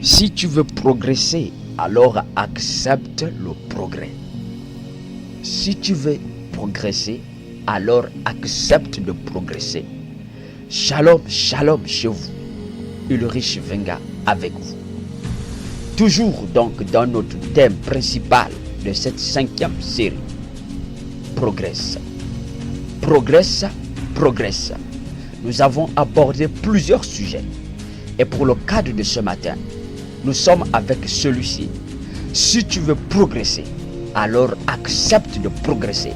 Si tu veux progresser, alors accepte le progrès. Si tu veux progresser, alors accepte de progresser. Shalom, shalom chez vous. Ulrich Venga avec vous. Toujours donc dans notre thème principal de cette 5e série. Progresse. Progresse, progresse. Nous avons abordé plusieurs sujets. Et pour le cadre de ce matin, nous sommes avec celui-ci. Si tu veux progresser, alors accepte de progresser.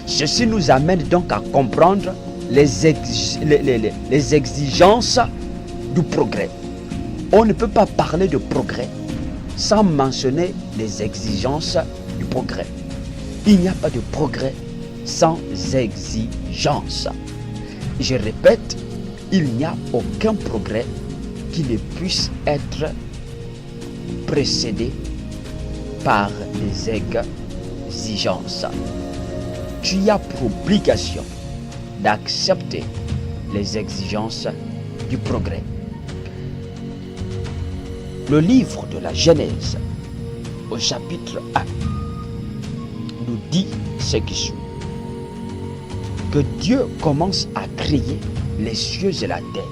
Ceci nous amène donc à comprendre les exigences du progrès. On ne peut pas parler de progrès sans mentionner les exigences du progrès. Il n'y a pas de progrès sans exigence. Je répète, il n'y a aucun progrès qui ne puisse être précédé par des exigences. Tu as pour obligation d'accepter les exigences du progrès. Le livre de la Genèse, au chapitre 1, nous dit ce qui suit. Que Dieu commence à créer les cieux et la terre.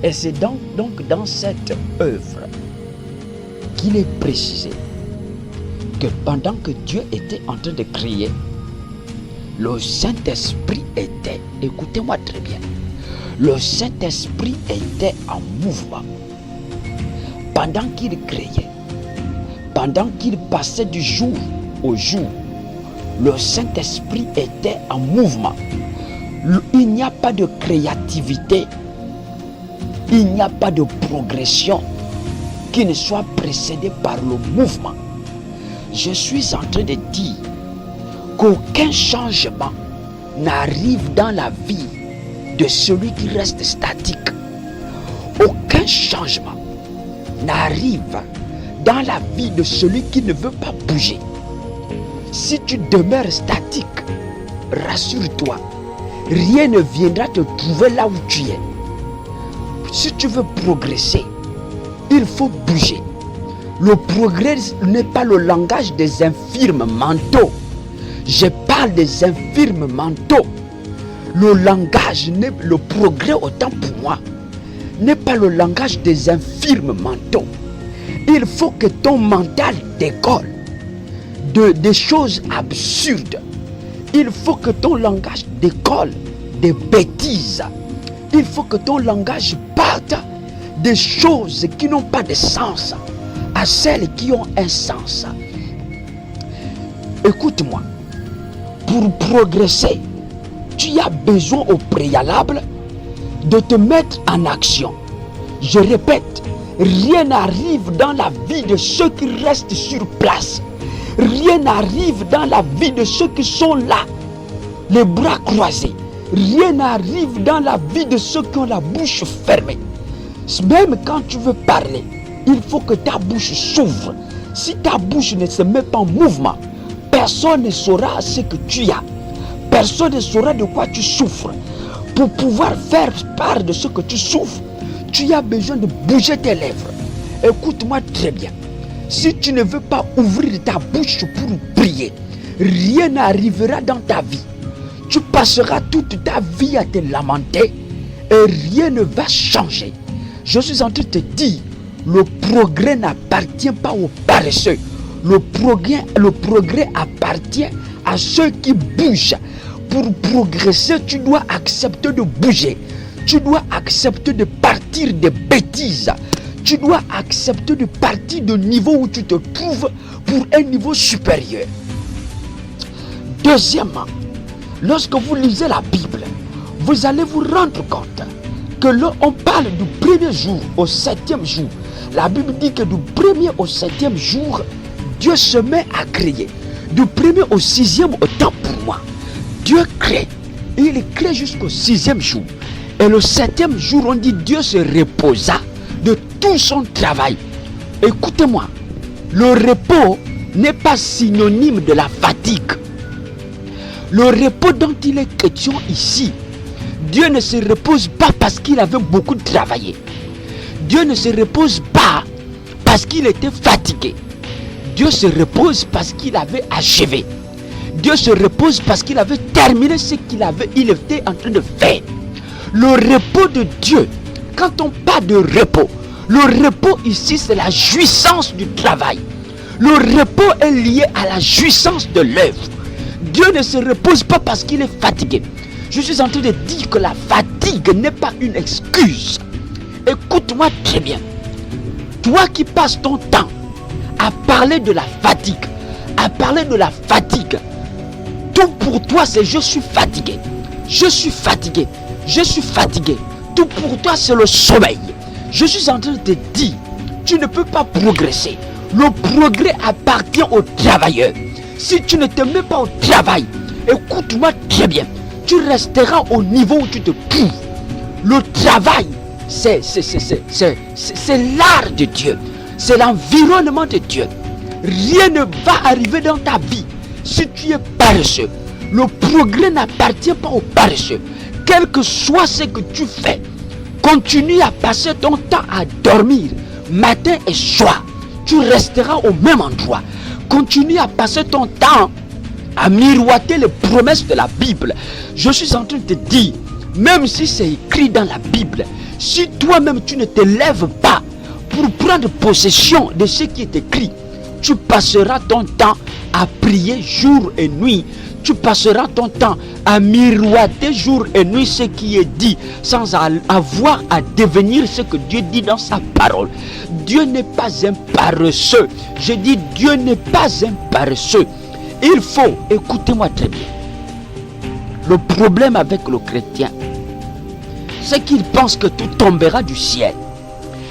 Et c'est donc dans cette œuvre qu'il est précisé que pendant que Dieu était en train de créer, le Saint-Esprit était, écoutez-moi très bien, le Saint-Esprit était en mouvement. Pendant qu'il créait, pendant qu'il passait du jour au jour, le Saint-Esprit était en mouvement. Il n'y a pas de créativité, il n'y a pas de progression qui ne soit précédée par le mouvement. Je suis en train de dire qu'aucun changement n'arrive dans la vie de celui qui reste statique. Aucun changement n'arrive dans la vie de celui qui ne veut pas bouger. Si tu demeures statique, rassure-toi, rien ne viendra te trouver là où tu es. Si tu veux progresser, il faut bouger. Le progrès n'est pas le langage des infirmes mentaux. Je parle des infirmes mentaux. Le progrès autant pour moi, n'est pas le langage des infirmes mentaux. Il faut que ton mental décolle des choses absurdes. Il faut que ton langage décolle des bêtises. Il faut que ton langage parte des choses qui n'ont pas de sens à celles qui ont un sens. Écoute-moi, pour progresser, tu as besoin au préalable de te mettre en action. Je répète, rien n'arrive dans la vie de ceux qui restent sur place. Rien n'arrive dans la vie de ceux qui sont là, les bras croisés. Rien n'arrive dans la vie de ceux qui ont la bouche fermée. Même quand tu veux parler, il faut que ta bouche s'ouvre. Si ta bouche ne se met pas en mouvement, personne ne saura ce que tu as. Personne ne saura de quoi tu souffres. Pour pouvoir faire part de ce que tu souffres, tu as besoin de bouger tes lèvres. Écoute-moi très bien. Si tu ne veux pas ouvrir ta bouche pour prier, rien n'arrivera dans ta vie. Tu passeras toute ta vie à te lamenter et rien ne va changer. Je suis en train de te dire, le progrès n'appartient pas aux paresseux. Le progrès appartient à ceux qui bougent. Pour progresser, tu dois accepter de bouger. Tu dois accepter de partir des bêtises. Tu dois accepter de partir du niveau où tu te trouves pour un niveau supérieur. Deuxièmement, lorsque vous lisez la Bible, vous allez vous rendre compte que là, on parle du premier jour au 7e jour. La Bible dit que du premier au 7e jour, Dieu se met à créer. Du premier au 6e, autant pour moi. Dieu crée. Et il crée jusqu'au 6e jour. Et le 7e jour, on dit Dieu se reposa de tout son travail. Écoutez-moi, le repos n'est pas synonyme de la fatigue. Le repos dont il est question ici, Dieu ne se repose pas parce qu'il avait beaucoup travaillé. Dieu ne se repose pas parce qu'il était fatigué. Dieu se repose parce qu'il avait achevé. Dieu se repose parce qu'il avait terminé ce il était en train de faire. Le repos de Dieu, quand on parle de repos, le repos ici c'est la jouissance du travail. Le repos est lié à la jouissance de l'œuvre. Dieu ne se repose pas parce qu'il est fatigué. Je suis en train de dire que la fatigue n'est pas une excuse. Écoute-moi très bien. Toi qui passes ton temps à parler de la fatigue, tout pour toi c'est je suis fatigué. Je suis fatigué. Je suis fatigué. Tout pour toi c'est le sommeil. Je suis en train de te dire, tu ne peux pas progresser. Le progrès appartient aux travailleurs. Si tu ne te mets pas au travail, écoute-moi très bien, tu resteras au niveau où tu te trouves. Le travail, c'est l'art de Dieu. C'est l'environnement de Dieu. Rien ne va arriver dans ta vie si tu es paresseux. Le progrès n'appartient pas aux paresseux. Quel que soit ce que tu fais, continue à passer ton temps à dormir matin et soir. Tu resteras au même endroit. Continue à passer ton temps à miroiter les promesses de la Bible. Je suis en train de te dire, même si c'est écrit dans la Bible, si toi-même tu ne te lèves pas pour prendre possession de ce qui est écrit, tu passeras ton temps à prier jour et nuit. Tu passeras ton temps à miroiter jour et nuit ce qui est dit sans avoir à devenir ce que Dieu dit dans sa parole. Dieu n'est pas un paresseux. Je dis Dieu n'est pas un paresseux. Il faut, écoutez-moi très bien. Le problème avec le chrétien, c'est qu'il pense que tout tombera du ciel.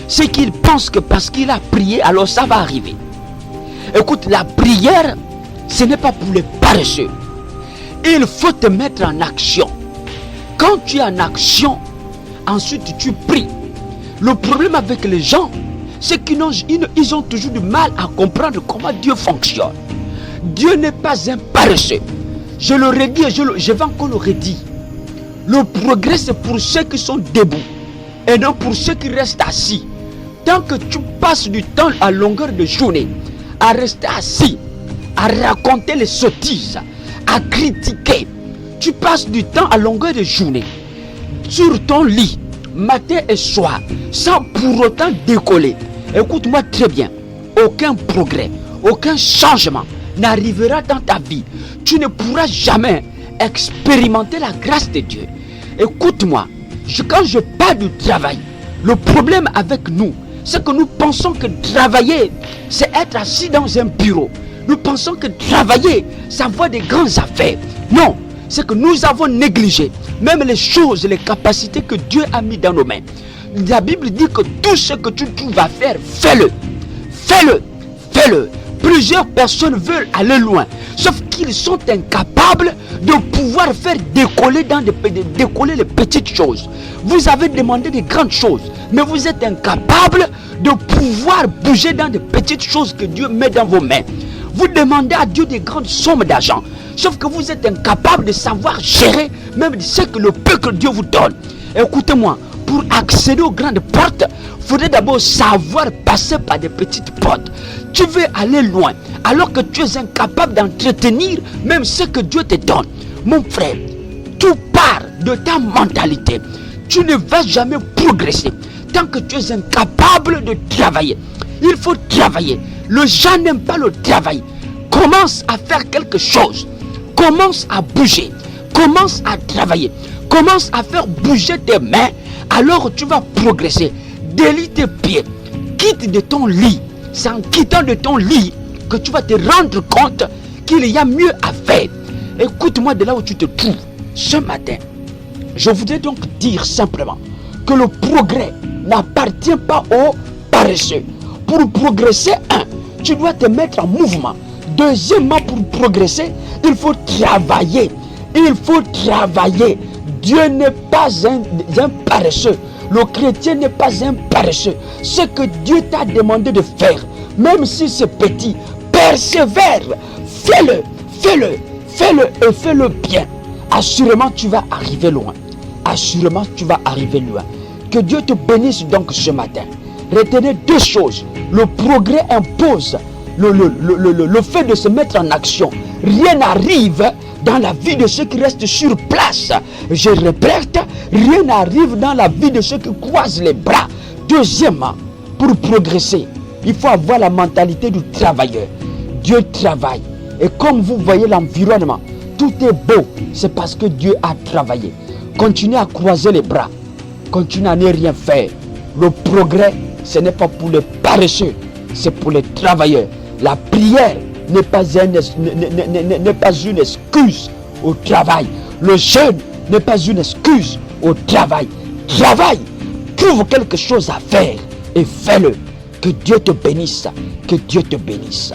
C'est qu'il pense que parce qu'il a prié, alors ça va arriver. Écoute, la prière, ce n'est pas pour les paresseux. Il faut te mettre en action. Quand tu es en action, ensuite tu pries. Le problème avec les gens, c'est qu'ils ont toujours du mal à comprendre comment Dieu fonctionne. Dieu n'est pas un paresseux. Je le redis et je vais encore le redire. Le progrès c'est pour ceux qui sont debout et non pour ceux qui restent assis. Tant que tu passes du temps à longueur de journée à rester assis, à raconter les sottises, à critiquer, tu passes du temps à longueur de journée sur ton lit, matin et soir, sans pour autant décoller. Écoute-moi très bien, aucun progrès, aucun changement n'arrivera dans ta vie. Tu ne pourras jamais expérimenter la grâce de Dieu. Écoute-moi, quand je parle du travail, le problème avec nous, c'est que nous pensons que travailler, c'est être assis dans un bureau. Nous pensons que travailler, c'est avoir des grandes affaires. Non, c'est que nous avons négligé même les choses, les capacités que Dieu a mis dans nos mains. La Bible dit que tout ce que tu trouves à faire, fais-le. Fais-le. Fais-le. Plusieurs personnes veulent aller loin, sauf qu'ils sont incapables de pouvoir faire décoller les petites choses. Vous avez demandé des grandes choses, mais vous êtes incapable de pouvoir bouger dans des petites choses que Dieu met dans vos mains. Vous demandez à Dieu des grandes sommes d'argent, sauf que vous êtes incapable de savoir gérer même ce que le peu que Dieu vous donne. Écoutez-moi, pour accéder aux grandes portes, il faudrait d'abord savoir passer par des petites portes. Tu veux aller loin, alors que tu es incapable d'entretenir même ce que Dieu te donne. Mon frère, tout part de ta mentalité. Tu ne vas jamais progresser tant que tu es incapable de travailler. Il faut travailler. Les gens n'aiment pas le travail. Commence à faire quelque chose. Commence à bouger. Commence à travailler. Commence à faire bouger tes mains. Alors tu vas progresser. Délie tes pieds. Quitte de ton lit. C'est en quittant de ton lit que tu vas te rendre compte qu'il y a mieux à faire. Écoute-moi de là où tu te trouves. Ce matin, je voudrais donc dire simplement que le progrès n'appartient pas aux paresseux. Pour progresser, tu dois te mettre en mouvement. Deuxièmement, pour progresser, il faut travailler. Il faut travailler. Dieu n'est pas un paresseux. Le chrétien n'est pas un paresseux. Ce que Dieu t'a demandé de faire, même si c'est petit, persévère. Fais-le, fais-le, fais-le et fais-le bien. Assurément, tu vas arriver loin. Assurément, tu vas arriver loin. Que Dieu te bénisse donc ce matin. retenez deux choses. Le progrès impose le fait de se mettre en action. Rien n'arrive dans la vie de ceux qui restent sur place. Je répète, rien n'arrive dans la vie de ceux qui croisent les bras. Deuxièmement, pour progresser, il faut avoir la mentalité du travailleur. Dieu travaille. Et comme vous voyez l'environnement, tout est beau. C'est parce que Dieu a travaillé. Continuez à croiser les bras. Continuez à ne rien faire. Le progrès, ce n'est pas pour les paresseux, c'est pour les travailleurs. La prière n'est pas une excuse au travail. Le jeûne n'est pas une excuse au travail. Travaille, trouve quelque chose à faire et fais-le. Que Dieu te bénisse, que Dieu te bénisse.